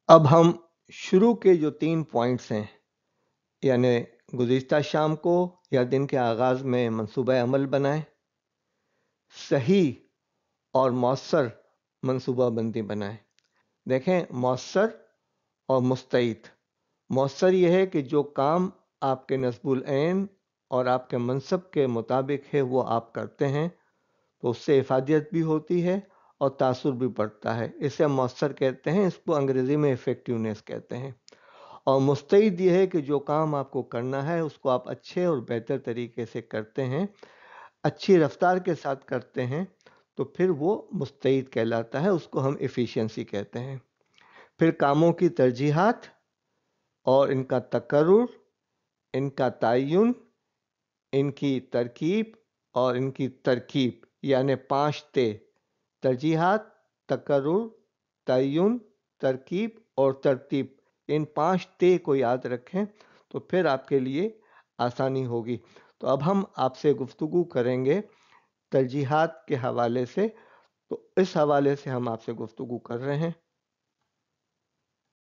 अब हम शुरू के जो 3 पॉइंट्स हैं, यानी गुज़िश्ता शाम को या दिन के आगाज़ में मंसूबा अमल बनाएं, सही और मौसर मंसूबा बंदी बनाएं। देखें, मौसर और मुस्तईद। मौसर यह है कि जो काम आपके नस्बुल ऐन और आपके मनसब के मुताबिक है वो आप करते हैं, तो उससे इफादियत भी होती है और तासुर भी बढ़ता है। इसे हम मौसर कहते हैं, इसको अंग्रेज़ी में इफ़ेक्टिवनेस कहते हैं। और मुस्तईद ये है कि जो काम आपको करना है उसको आप अच्छे और बेहतर तरीके से करते हैं, अच्छी रफ्तार के साथ करते हैं, तो फिर वो मुस्तईद कहलाता है, उसको हम एफिशिएंसी कहते हैं। फिर कामों की तरजीहात और इनका तकर्रुर, इनका तयन, इनकी तरकीब और इनकी तरकीब, यानी 5 ते: तरजीहात, तकर्रुर, तयन, तरकीब और तरतीब। इन 5 ते को याद रखें तो फिर आपके लिए आसानी होगी। तो अब हम आपसे गुफ्तगू करेंगे तरजीहात के हवाले से, तो इस हवाले से हम आपसे गुफ्तगू कर रहे हैं।